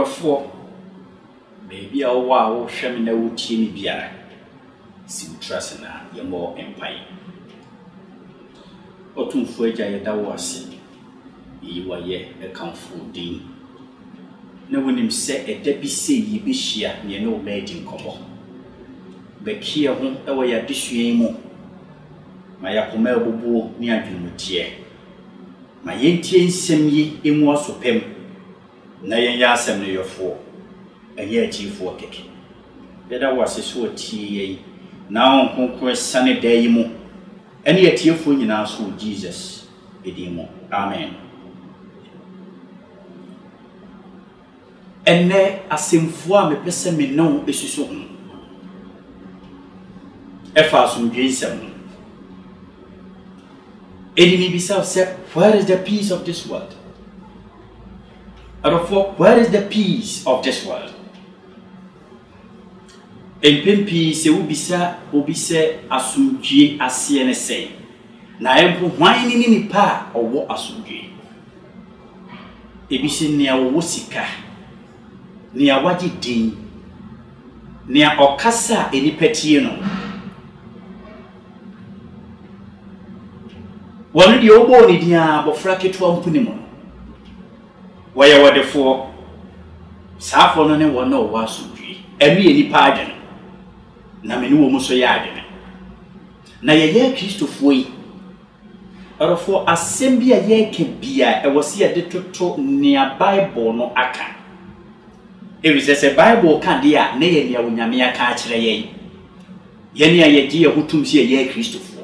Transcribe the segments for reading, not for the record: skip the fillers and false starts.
for maybe a wow, shaman, no teeny beer. Sim Trasana, your more empire. Otum Fuja, that was you were yet a comfort dean. No one him said a Debbie say ye be sheer near no made in common. But here home away at this year. My Apomel Bobo near Jumutier. My Indian semi in was of him. Nayan Yasam your four, a year tea for cake. Better was a sort tea. Now, conquest sunny day mo. Any a tearful in our soul, Jesus. Edimo. Amen. And there a same for me, person me know is so. Efasum Jason. Enemy beside said, where is the peace of this world? Out of what, where is the peace of this world? En pempi se ubisa asumdue ase ne sei na empo hwan ni nipa owo asumdue ebisi ne awo sika ne awaji din ne okasa enipatie no wonu de obo ni dia bofra ketwa mpuni mo waya wadefo safo no ne wono owo asumdue emi enipa adene na meni wo muso ya adene na ye Kristofo yi orofo asem bia ye ke bia e wose ye de toto nia Bible no aka e wi se Bible kan dia na ye nia wonyame aka akire ye ye nia ye di ye hutum si ye Kristofo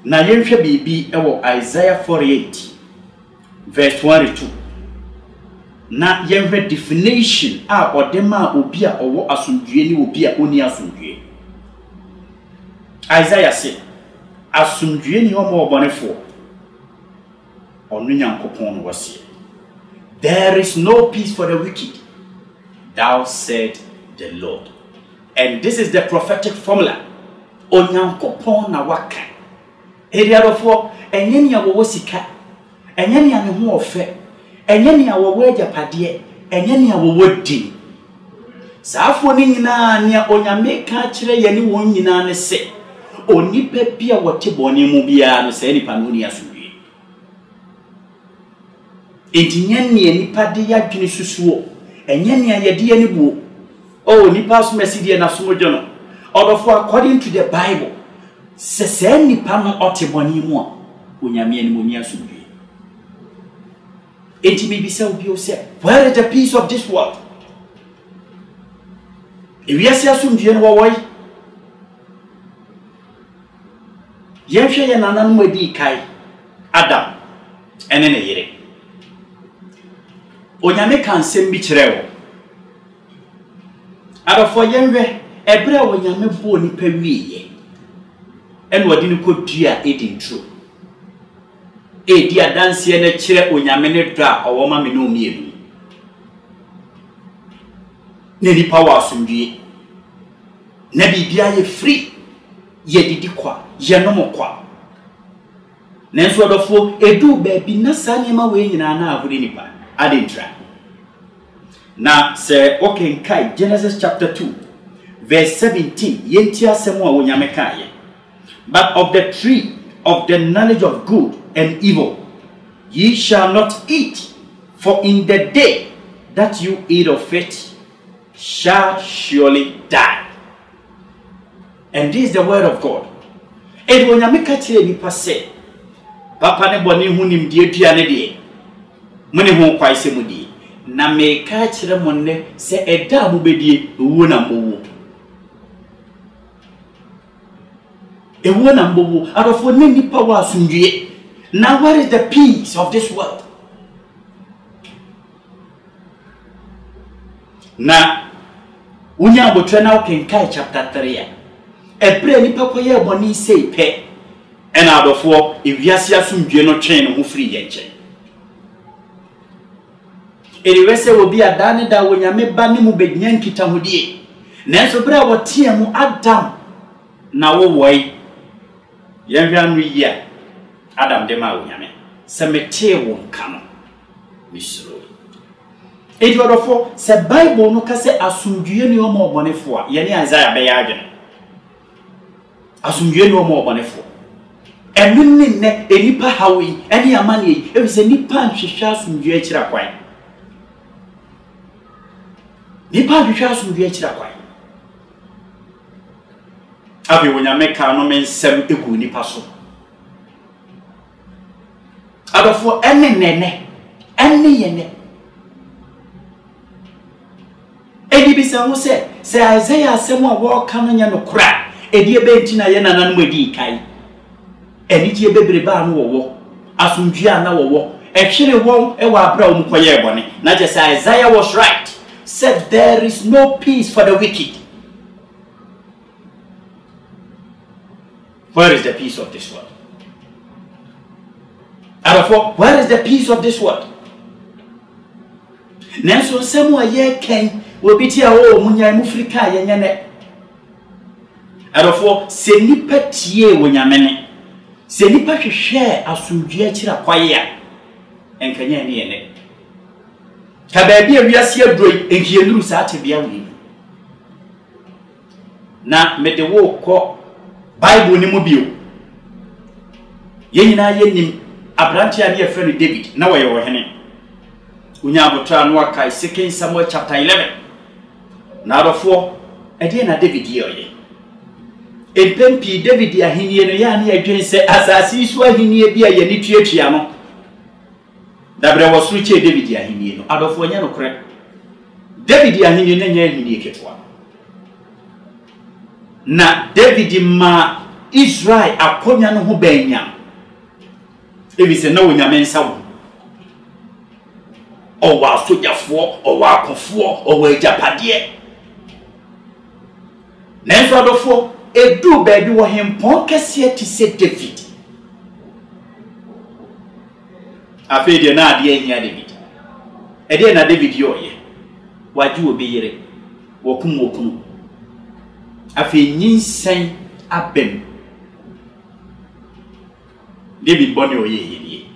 na ye hwe bibi e wo Isaiah 48 verse 22 na yenhwe definition a odema obi a owo asundue ni obi a oni asundue Isaiah say asundue ni omo obonefo onu nyankopon no wase there is no peace for the wicked thou said the Lord. And this is the prophetic formula onyankopon na waka eriarofo enye ni awo sika enye ni ane ho ofe enye ni awo agapade enye ni awo di saafo ni nyina ne onyame ka kire ye ni won nyina ne se onipa bia wote bone mu bia no se nipa no ni asudwe entinye ne nipa de ya dwene susuo enye ne ayede ye ni buo oh nipa so mesidie na so modwo no odofo according to the Bible se nipa no ote bone mu a onyame ni mo ni asudwe. Where is the peace of this world? If you see assume you know why, Yemshe Yanan Wedi Kai Adam and then a year. Onyame can send me trevo. Out of for Yemre, a bra when Yame boni pewie, and what didn't put dear eating true. E dia dance ne kire onyame ne dra owoma me no mienu ne ni power asundue na bibia ye free ye didi kwa ye no mokwa nenso odofo edu baabi na sanema we nyina na abure nipa adentra na se okenkai Genesis chapter 2 verse 17 yenti asemo a onyame kaye but of the tree of the knowledge of good and evil ye shall not eat, for in the day that you eat of it shall surely die. And this is the word of God. And when you make a tell me say papa ne boni hunim die duane de mune ho kwai se mudi na me ka kire monne se eda mu bedie wu na mbowo ewu na mbowo adofo ne nipa wa asundue. Now where is the peace of this world? Na unya abotwe na okenkai chapter 3 ebre nipa koye boni sei pe ena adofo ewiase asundue no twen no ho free ye nche eriwese obi adane da wonyame ba ne mu bednya nkita hodie nanso bra wotie mu Adam na wo woi yenhwa no yia Adam de ma wonyame se mete wo nka no misro edi odofo se Bible no ka se asumdue ni omo obonefo a ye ni Isaiah be ya adwene asumdue ni omo obonefo enunni ne enipa hawi eni amane yi ebi se nipa nhwehwe asumdue akira kwan nipa nhwehwe asumdue akira kwan abi wonya meka no mensem egu nipa so adofo ene nene ene yene edi bisa ho se Isaiah asem a wo ka no nya no kura edi ebe ntina ye nananu edi kai eni tie bebreba no wo asumdua na wo ehwere won e wa abra wo mkoye ebone na je say Isaiah was right said there is no peace for the wicked. Where is the peace of this world? Therefore, where is the peace of this world? Nenso semu aye ken obi ti a o munya mufrika ye nyane. Therefore, se nipa tie wo nyamene. Se nipa hwehwe asumdua kira kwaye a enkanya ne ene. Ka ba bia wiase adroi enkienuru sa tebia wi. Na mede wo ko Bible ni mu bio. Ye nyina ye nim Abrante a ne friend David na wo ye wo hene. Unya abotra no aka 2 Samuel chapter 11. Na arofo e de na David ye oye. Empempi David ahenie no ya na adwen se asasi su ahenie bia ye ni tuatua no. Dabre wo suru che David ahenie no. Adofo nya no kore. David ahenie no nya ahenie ketwa. Na David ma Israel akonya no ho banya. Ebi se na wonyame nsawo. O wa sojafo, o wa akofo, o wa ejapade. Nenso adofo edu baabi wo hempon kese ti se David. Afede na ade ehia David. Ede na David yoye. Waji obi yire. Wokum. Afi nyinsen abem. David boni oye yeye.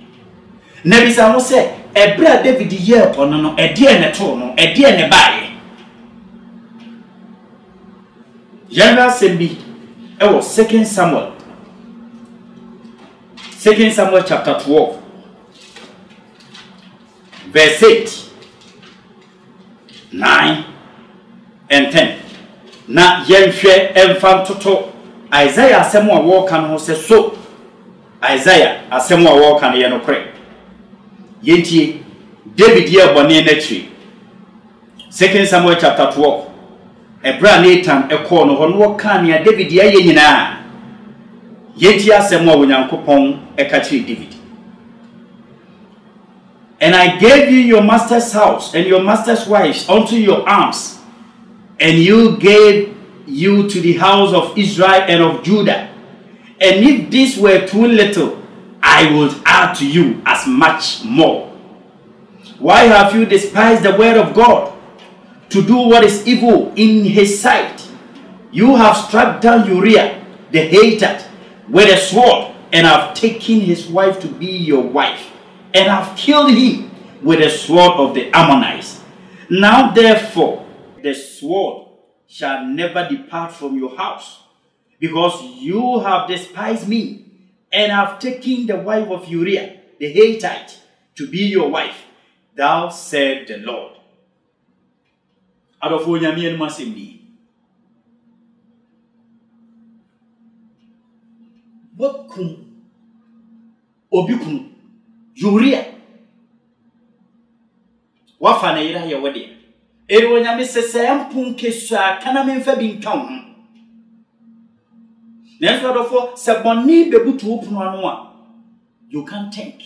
Na bisa ho se ebra David ye pono no ede ne to no ede ne baaye. Yanga sembi ewo 2 Samuel. 2 Samuel chapter 12 verse 8, 9 and 10. Na yenhwe emfa toto Isaiah asemu a wo kan ho se so Isaiah asemu a wo kan ye no kre yenti David ye bone na tri 2 Samuel chapter 12 Ebra Nathan ekọ no ho no kan ya David ye nyina yenti asemu a wonyankopon eka tri David. And I gave you your master's house and your master's wives unto your arms, and you gave you to the house of Israel and of Judah. And if this were too little, I would add to you as much more. Why have you despised the word of God to do what is evil in his sight? You have struck down Uriah the Hittite with a sword, and have taken his wife to be your wife, and have killed him with the sword of the Ammonites. Now therefore the sword shall never depart from your house, because you have despised me, and have taken the wife of Uriah the Hittite to be your wife. Thou said the Lord. Adofo nyame en masembi. Wakum obikunu Uriah wafa na yira ye wode. Ero nyame sese ampun kesua kana memfa bi nka ho. Nenso adofo se bonni bebutu opunu anu a you can think.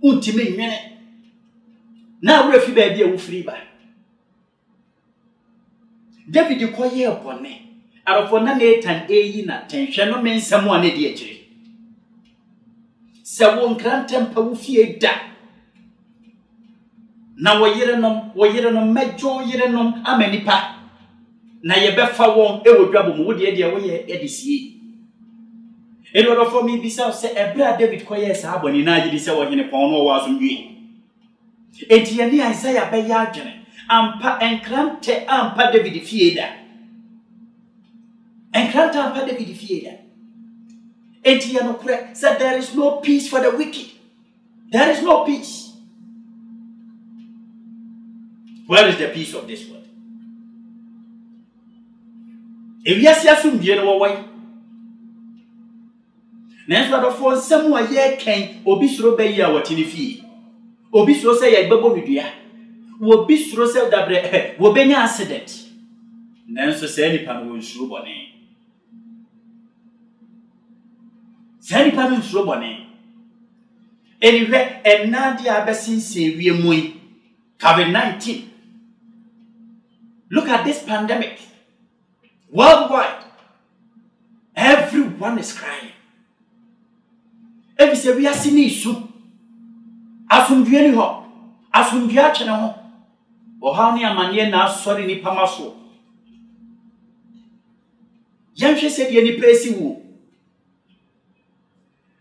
Untime nwene. Na wura fi ba bia wo free ba. David koye bonni. Adofo na Nathan eyi na tenhwe no mensam a na di akire. Se won krantempa wo fie da. Na woyerenom mejo yerenom amanipa na yebefa won ewodwabo mu de wo ye edisie eno do for me bisa se ebra David koye sa aboni na agidi se wo hene pon no wo asomdwe Enti ye ni Isaiah be ya adwene ampa enkrante ampa David fieda. Enkrante ampa David fieda. Enti ye no kure said there is no peace for the wicked. There is no peace. Where is the peace of this world? If yes, assume the other way. Nanso adofo nsem wa ye ken obi suro be yi a watini fi. Obi suro say ye gbebo nwedua. Obi suro say dabre wo benya accident. Nanso say nipa no nsuro bone. Say nipa no nsuro bone. Anyway, enadi abesinse wiemu yi COVID-19. Look at this pandemic. Worldwide, everyone is crying. Every say we are seeing issue. Asumdue ni ho, asumdue achene ho. Oha ni amanye na asori ni pamaso. Yanhwe se de ni pesi wo.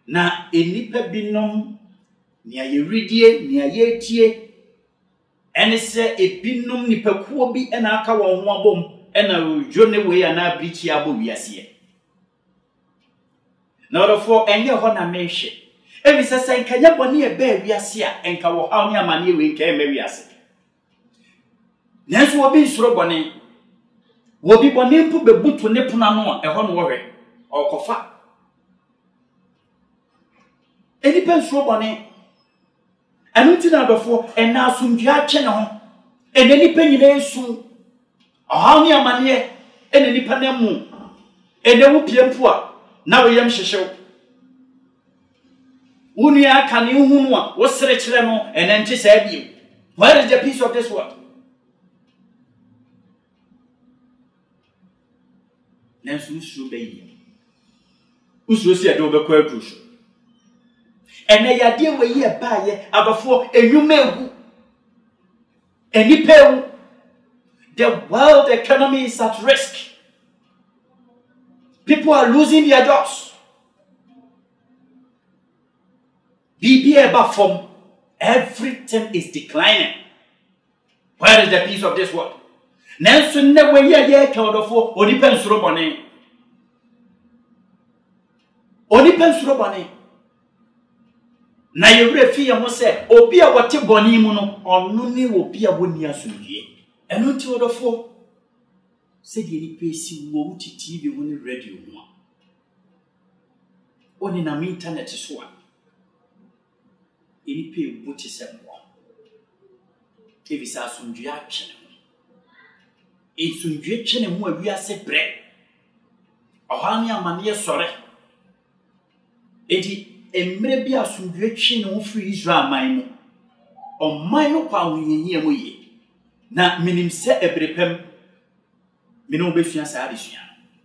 Na enipa binom ni ayeridie ni ayetie. Ene se ebinom nipakuo bi ena aka won ho abom. Ena jone we ya na brichi abo wiase na odofo enye ho na mehwe ebi sese nkanya bone e ba wiase a enka wo ha oni amane we nka e ma wiase nanso obi nsoro bone wo bi bone mpu bebutu ne puna no a eho no wo hwe okofa eni pe nsoro bone anu ti na odofo ena asumdua ache ne ho eneni pe nyina esu aha ni amane ene nipa na mu ene wo piempu a na wo yam hyehyew wonu aka ne hunu a wo sere kire no ene nti sa biem. Where is the peace of this world? Nanso usuro be yi usuro si ade obekọ aduru so ene yade we yi e baaye abafo enwuma egu enipa ewu. The world economy is at risk. People are losing their jobs. Everything is declining. Where is the peace of this world? Nanso ne we ye kodofo onipa nsuro bone. Onipa nsuro bone. Na yewre fi ye ho se obi a wote bone mu no onu ni obi a woni asomdue. Enu ti odofo se de ni pesi wo wuti TV wo ni radio ho a oni na internet so a eni pe buti se mo TV sa asomdue atwene ho esomdue twene mo awiase bre ohani amane sore edi emre bi asomdue twene ho free Israel man mu oman no kwa hunyenye mo ye na minim se ebrepem mino besua sa adesua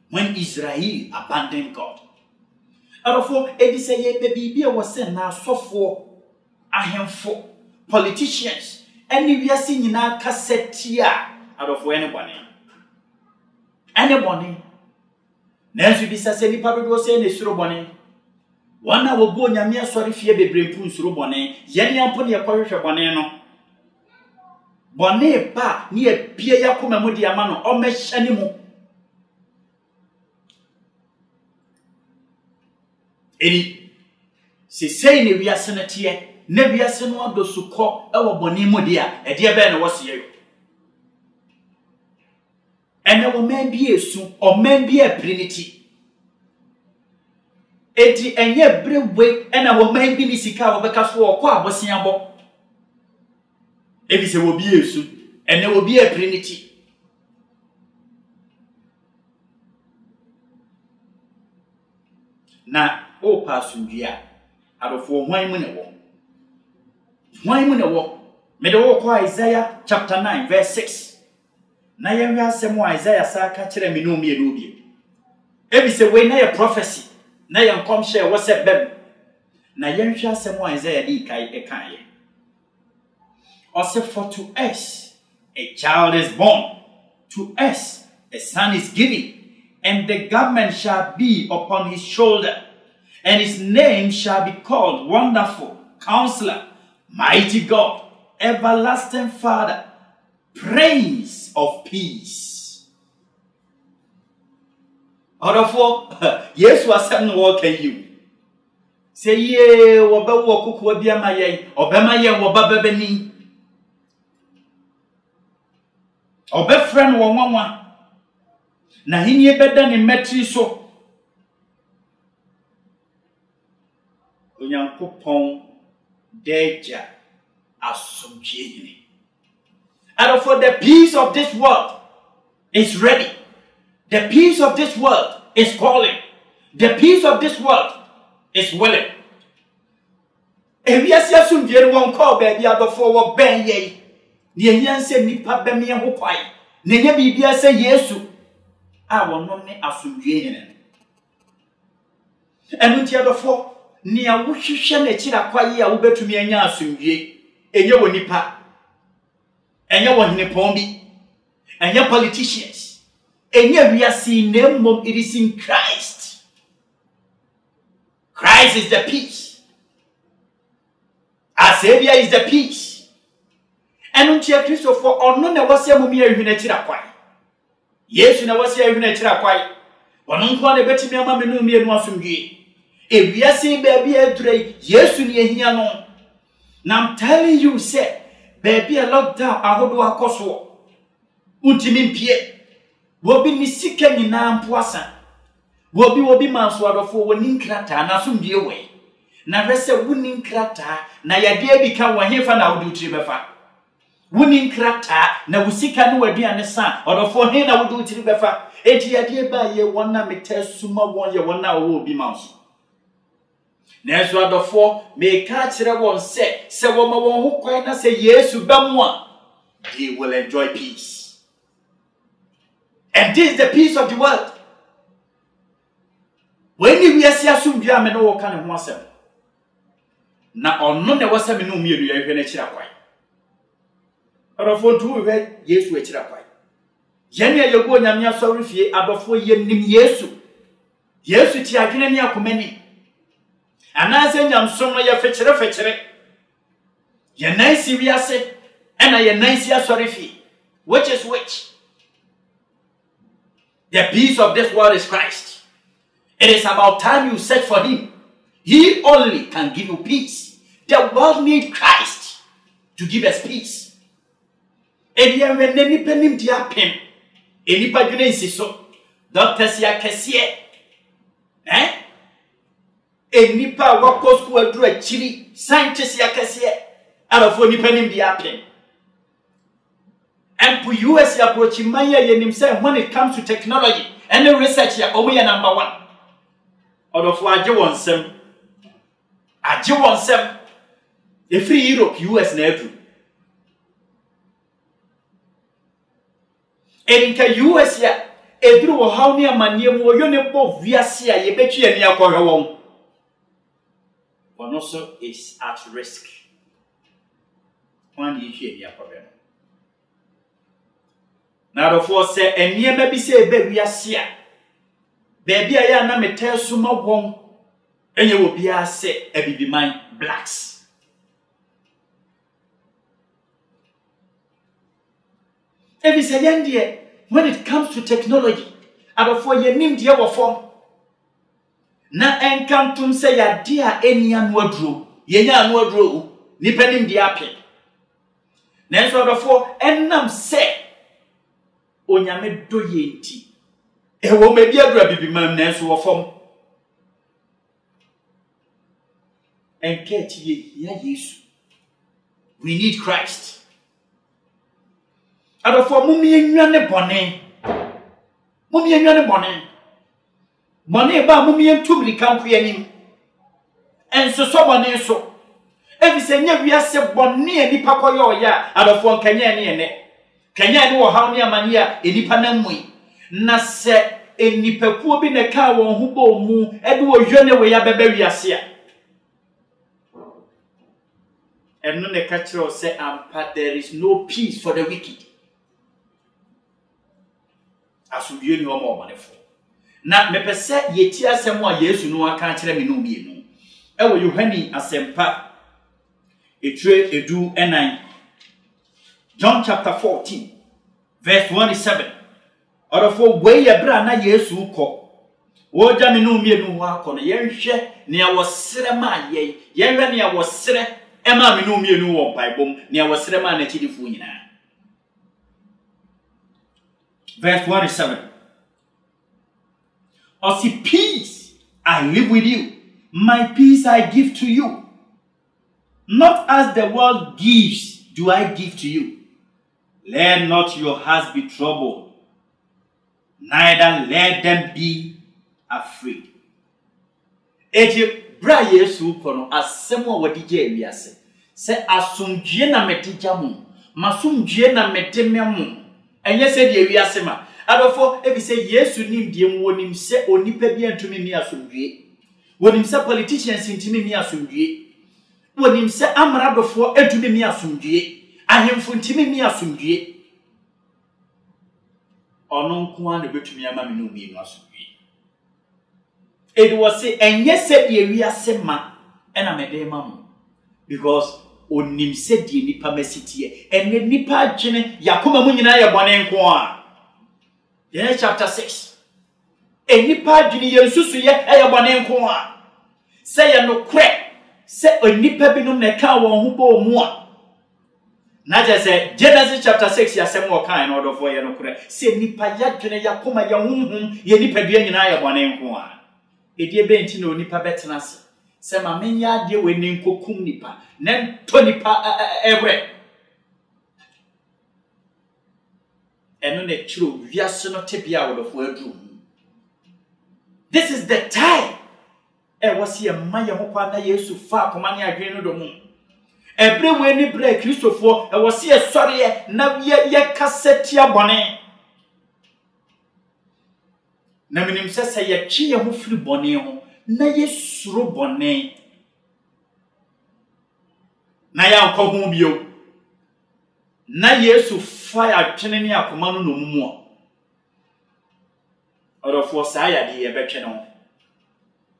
when Israel abandoned God. Arofo edi se ye bibia wo se na asofo ahemfo politicians eni wiase nyina kasetia arofo ene bone na ensu bi sa se nipa dodo se ne suro bone wana wo bo nyame asori fie bebrempu suro bone yene ampo ne yakohwehwe bone no bone ba ni ebie yakoma mu de ama no o mehyane mu eni se sei ne wiase na tie ne wiase no adosukọ ewo bone mu de a ede be na wose yeyo ene wo man bi esu o man bi aprinity edi enye brewe ena wo man bi ni sika wo beka so okọ abosia abo ebi se wo bi esu ene wo bi aprinity na o pasundua adofo hwan mu ne wo me de wo ko Isaiah chapter 9 verse 6 na ye wi asem Isaiah sa ka kire me no mi ebi ebi se we na ye prophecy na ye nkom hye wo se bem na ye hwe asem Isaiah di kai e kan ye also for to us a child is born, to us a son is given, and the government shall be upon his shoulder, and his name shall be called Wonderful, Counselor, Mighty God, everlasting Father, Prince of Peace. Therefore, yes, was something walking you. Say ye, Waba walk will be a maye, or Bemaya, Waba Beni, or Befriend one. Na hinye better than metri so. Onyankopon deja asomdwe. And for the peace of this world is ready. The peace of this world is calling. The peace of this world is willing. If yes, yes, soon dear won't call baby out of forward ben ye. Near say nipa bemi and whopai. Near be say yesu. I will not make asomdwe. And with the other four, near Wushishan a chira quaya will bet to me and asomdwe. And you will nipa. And you want Nepombi. And your politicians. And yet we are seeing them, it is in Christ. Christ is the peace. Our Savior is the peace. And until Christopher or none of us are mere united. Yes, you know what's here united. One uncle a better mamma no me and was from ye. If we are seeing baby a dray, yes, you near here no. Now I'm telling you, say, baby a lockdown, I hold our cost. Untimin Pierre. Will be Nissica in Nam Poisson. Will be Mansword for winning crater, and assume the away. Now rest a winning crater, now your dear become one here for now do Tribefa. Winning crater, now we seek a new idea and the sun, or for him I will do Tribefa. 80 year by year one now me test summa 1 year 1 now will be mouse. Next one of 4 may catch the one say woman who quite say yes to Bamwa. They will enjoy peace. And this is the peace of the world. When we are assumed you are no kind of one. Now, on none was a no mere you are chiraquai. Or of 1 2 read, yes, we chiraquai. Yenya, you go and I'm sorry for you, about 4 years, Yesu. Yes, with Yakinania Kumeni. And I say, I'm sorry, you're fetcher. You're nice, we are said, and I am nice, you're sorry for you. Which is which? The peace of this world is Christ. It is about time you search for him. He only can give you peace. The world needs Christ to give us peace. And you have any penny dear pen. Any pagunensi so. Doctors ya kesie. Any pa wako school do a chili. Scientists ya kesie. Out of any penny dear pen. And for US approaching Maya himself when it comes to technology and the research ya omuya number 1. Out of what you want some. I do want some. A free Europe, US never. And in the US ya, a drew how near my near more uniform via Sia, ye bet you and your corner. But also is at risk. One year, your problem. Now, the force say, and near maybe say, baby, I see. Baby, I am a tell summa wong, and you will be a say, a baby mine blacks. If it's a young dear, when it comes to technology, out of 4 year name dear form. Na encantum say a dear any wardrobe, yenya wardrobe, nipping the apple. Next order 4, and nam say. Onyame do yenti. E wo me bia dura bibi mam na so wo fom. Enke tie ya Yesu. We need Christ. Adofo mumie nwane bone. Mumie nwane bone. Bone ba mumie tumri kan ku yanim. Enso so bone so. Ebi se nya wiase bone nipa koyo ya adofo nkanya ne ene. Kenya ni wo hawo ni amania enipa na mui na se enipakuo bi ne ka won ho bo mu e de wo hwene we ya beba wiase a enno ne ka kire say ampa there is no peace for the wicked asubie ni omo omanefo na mepese yeti asem a Yesu no aka kire me no mienu e wo Yohani asempa etre edu enan John chapter 14, verse 27. Or for way a brana yesu ko. Wo jami no mienu ho akono yenhwe ne awosere ma ye yenhwe ne awosere e ma me no mienu wo paibom ne awosere ma na chidifo nyina. Verse 27. Or see, peace I live with you, my peace I give to you. Not as the world gives do I give to you. Let not your hearts be troubled, neither let them be afraid. Eje bra Yesu kono asemo wadi je wiase. Se asumdue na metija mu, masumdue na metemia mu. Enye se de wiase ma. Adofo ebi se Yesu nim die mu wonim se onipa bi antumi mi asumdue. Wonim se politicians ntimi mi asumdue. Wonim se amradofo antumi mi asumdue. Ahemfo ntimi mi asumdue. Ono nko an betumi ama me no mi asumdue. It was say enye se de wiase ma ena mede ma mu. Because onim se de nipa masitie ene nipa adwene yakoma mu nyina ye bone nko a. Then chapter 6. Enipa adwene ye nsusu ye bone nko a. Say ye no kre. Say onipa binom na ka won ho bo mu a. Na je say Genesis chapter 6 ya sem wo kan na order for ye no kre. Say nipa yadwene yakoma ye honhom ye nipa dua nyina ye bone nko a. Edie benti na onipa betena se. Se ma menya de we ne nkokum nipa. Na to nipa ebre. Eno ne chiro wiase no tebia wodofo adru. This is the time. Was ye maye ho kwa na Yesu fa akoma ne adwen no do mu. Ebre we ni bra Kristofo was ye sori ye na ye kasetia bone. Na minim se ye twi ye ho firi bone ho na ye suro bone. Na ya nkɔ ho bio. Na Yesu fa atwene ne akoma no mu a. Orofo sa ya de ye betwe no.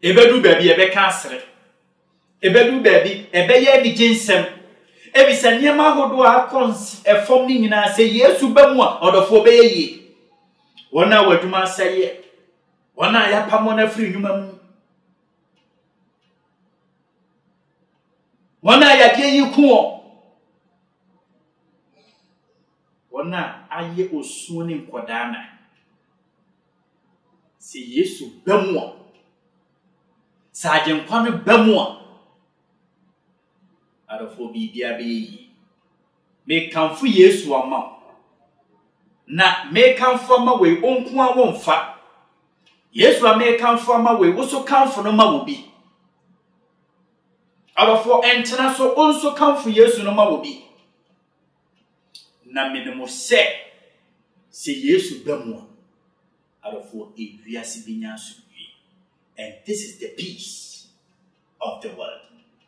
Ebedu baabi ebeka asere. Ebedu baabi ebeye ni ginsem. Ebisa niema hodo akons efom ni nyina se Yesu ba mu a orofo beye yi. Wona wadwuma saye. Wona ya pamo na firi nyuma mu. Wona ya de yi ku o. Wona aye osuo ni nkodana. Se Yesu ba mu a. Sajen kwame bamua arofo bibia be me kanfu Yesu ama na me kanfu ama we onku a wonfa Yesu a me kanfu ama we wo so kanfu no ma wo bi arofo entena so onso kanfu Yesu no ma wo bi na menemo se Yesu bamua arofo ewiase binya so. And this is the peace of the world.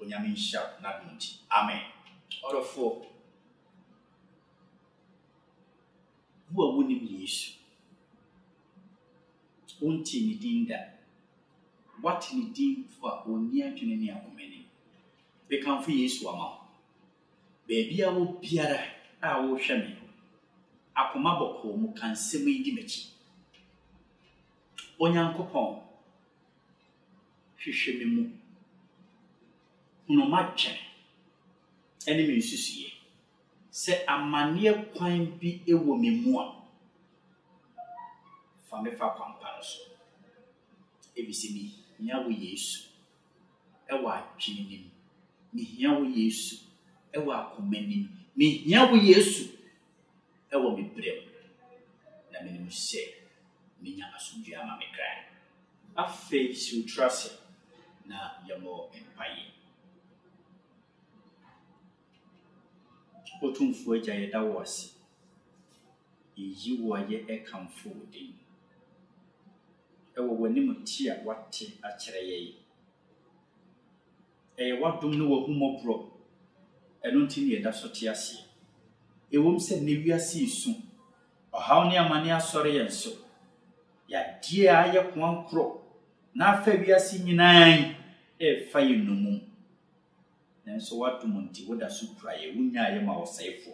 Amen. Order 4. Who are winning Yesu? Unti ni dinda. What ni din for onia tuneni akomeni? Be kan fu Yesu ama. Baby a wo biara a wo hwe me. Akoma boko mu kan semu di mechi. Onyankopon hwehwe me mu no matche enemy nsusuye se amane kwan bi ewo me mu a fa me fa kwampa so ebisimi nya wo Yesu ewa atwinim ni hia wo Yesu ewa akomanim ni hia wo Yesu ewa me brem na me nim se minya asomdua ama me kra afa si trust na yamo empaye otumfo agya yeda wose yi wo ye ekamfo din ewo wanim tia wate akere ye wadom no wahumo bro eno ntini yeda so te ase ewom se ne wiase isu ohaw ne amane asore yenso ya die aye kwankro na afa wiase nyinaa fa yenumu nanso wadom nti woda so praye wunya ye ma osefo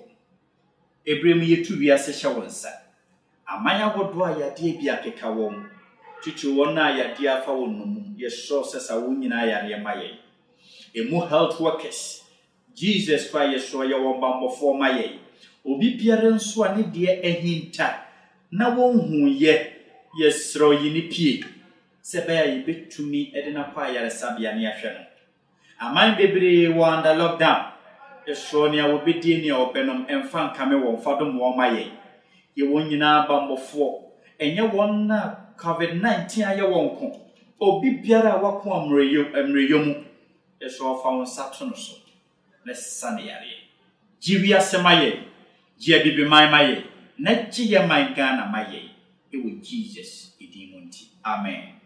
Ebrem ye tu wiase hye wo nsa. Amanya wodo a yade bia keka wo mu. Chichi wona yade afa wo num. Ye sure sesa wo nyina yare maye. Emu health workers. Jesus Christ ye sure ye won bambofo maye. Obi biara nso a ne de ehinta na won hu ye sro yi ni pie. Sebe ya yibetumi ede na kwa yare sabia ne ahwe no. Aman bebre wo under lockdown. Sure ni awobedie ni obenom emfa nkame wo mfadom wo maye ye won nyina bambofo enye won na COVID-19 aye won ko obi biara wako amreyo mu so fa won sato no so na sane yare jiwi asemaye je bibi maye na ji ye man Ghana maye e wo Jesus idimunti amen.